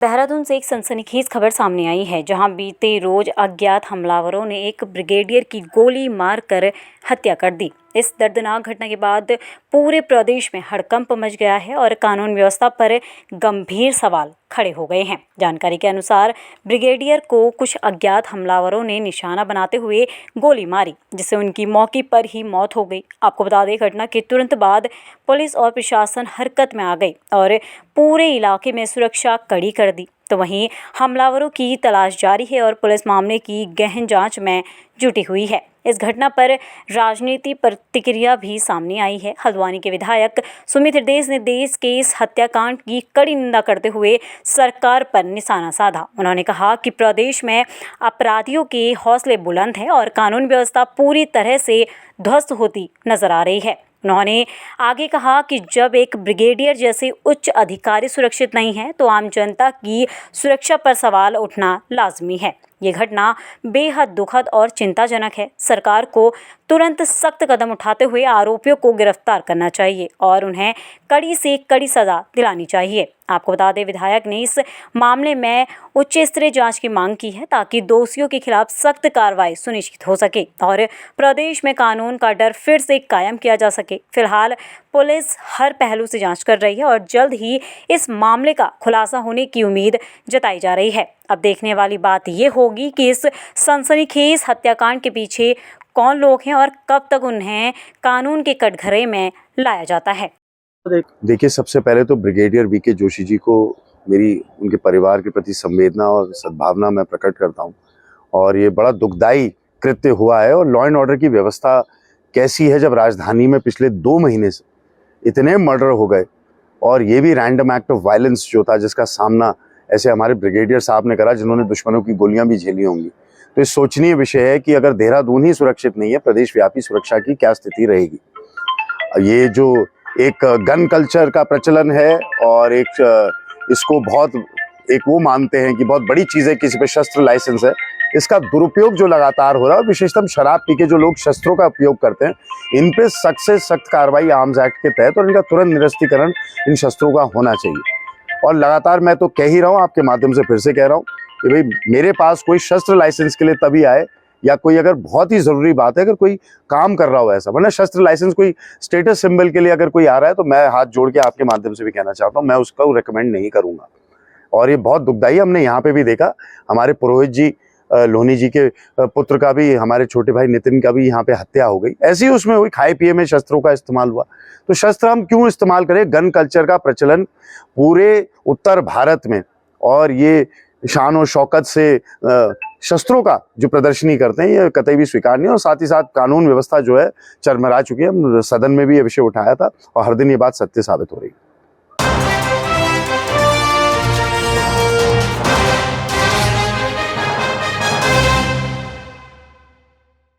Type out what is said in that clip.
देहरादून से एक सनसनीखेज खबर सामने आई है, जहां बीते रोज अज्ञात हमलावरों ने एक ब्रिगेडियर की गोली मारकर हत्या कर दी। इस दर्दनाक घटना के बाद पूरे प्रदेश में हड़कंप मच गया है और कानून व्यवस्था पर गंभीर सवाल खड़े हो गए हैं। जानकारी के अनुसार ब्रिगेडियर को कुछ अज्ञात हमलावरों ने निशाना बनाते हुए गोली मारी, जिससे उनकी मौके पर ही मौत हो गई। आपको बता दें, घटना के तुरंत बाद पुलिस और प्रशासन हरकत में आ गई और पूरे इलाके में सुरक्षा कड़ी कर दी। तो वहीं हमलावरों की तलाश जारी है और पुलिस मामले की गहन जांच में जुटी हुई है। इस घटना पर राजनीतिक प्रतिक्रिया भी सामने आई है। हल्द्वानी के विधायक सुमित हृदय ने देश के इस हत्याकांड की कड़ी निंदा करते हुए सरकार पर निशाना साधा। उन्होंने कहा कि प्रदेश में अपराधियों के हौसले बुलंद हैं और कानून व्यवस्था पूरी तरह से ध्वस्त होती नजर आ रही है। उन्होंने आगे कहा कि जब एक ब्रिगेडियर जैसे उच्च अधिकारी सुरक्षित नहीं है, तो आम जनता की सुरक्षा पर सवाल उठना लाजमी है। ये घटना बेहद दुखद और चिंताजनक है। सरकार को तुरंत सख्त कदम उठाते हुए आरोपियों को गिरफ्तार करना चाहिए और उन्हें कड़ी से कड़ी सजा दिलानी चाहिए। आपको बता दें, विधायक ने इस मामले में उच्च स्तरीय जांच की मांग की है, ताकि दोषियों के खिलाफ सख्त कार्रवाई सुनिश्चित हो सके और प्रदेश में कानून का डर फिर से कायम किया जा सके। फिलहाल पुलिस हर पहलू से जांच कर रही है और जल्द ही इस मामले का खुलासा होने की उम्मीद जताई जा रही है। अब देखने वाली बात ये होगी कि इस सनसनीखेज हत्याकांड के पीछे कौन लोग हैं और कब तक उन्हें कानून के कटघरे में लाया जाता है। देखिए, सबसे पहले तो ब्रिगेडियर वीके जोशी जी को मेरी उनके परिवार के प्रति संवेदना और सद्भावना मैं प्रकट करता हूं। और ये बड़ा दुखदाई कृत्य हुआ है। और लॉ एंड ऑर्डर की व्यवस्था कैसी है जब राजधानी में पिछले 2 महीने से इतने मर्डर हो गए, और ये भी रैंडम एक्ट ऑफ वायलेंस जो था, जिसका सामना ऐसे हमारे ब्रिगेडियर साहब ने करा जिन्होंने दुश्मनों की गोलियां भी झेली होंगी। तो ये सोचनीय विषय है कि अगर देहरादून ही सुरक्षित नहीं है, प्रदेश व्यापी सुरक्षा की क्या स्थिति रहेगी। ये जो एक गन कल्चर का प्रचलन है और एक इसको बहुत एक वो मानते हैं कि बहुत बड़ी चीज़ है किसी पे शस्त्र लाइसेंस है, इसका दुरुपयोग जो लगातार हो रहा है, विशेषतः शराब पी के जो लोग शस्त्रों का उपयोग करते हैं, इन पे सख्त से सख्त कार्रवाई आर्म्स एक्ट के तहत और इनका तुरंत निरस्तीकरण इन शस्त्रों का होना चाहिए। और लगातार मैं तो कह ही रहा हूँ, आपके माध्यम से फिर से कह रहा हूँ कि भाई मेरे पास कोई शस्त्र लाइसेंस के लिए तभी आए, या कोई अगर बहुत ही ज़रूरी बात है, अगर कोई काम कर रहा हो ऐसा, वरना शस्त्र लाइसेंस कोई स्टेटस सिंबल के लिए अगर कोई आ रहा है, तो मैं हाथ जोड़ के आपके माध्यम से भी कहना चाहता हूँ, मैं उसका रिकमेंड नहीं करूँगा। और ये बहुत दुखदाई हमने यहाँ पे भी देखा, हमारे पुरोहित जी लोहनी जी के पुत्र का भी, हमारे छोटे भाई नितिन का भी यहाँ पे हत्या हो गई। ऐसी उसमें हुई, खाए पिए में शस्त्रों का इस्तेमाल हुआ। तो शस्त्र हम क्यों इस्तेमाल करें? गन कल्चर का प्रचलन पूरे उत्तर भारत में, और ये शान और शौकत से शस्त्रों का जो प्रदर्शनी करते हैं, ये कतई भी स्वीकार नहीं। और साथ ही साथ कानून व्यवस्था जो है चरमरा चुकी है। हम सदन में भी ये विषय उठाया था और हर दिन ये बात सत्य साबित हो रही है।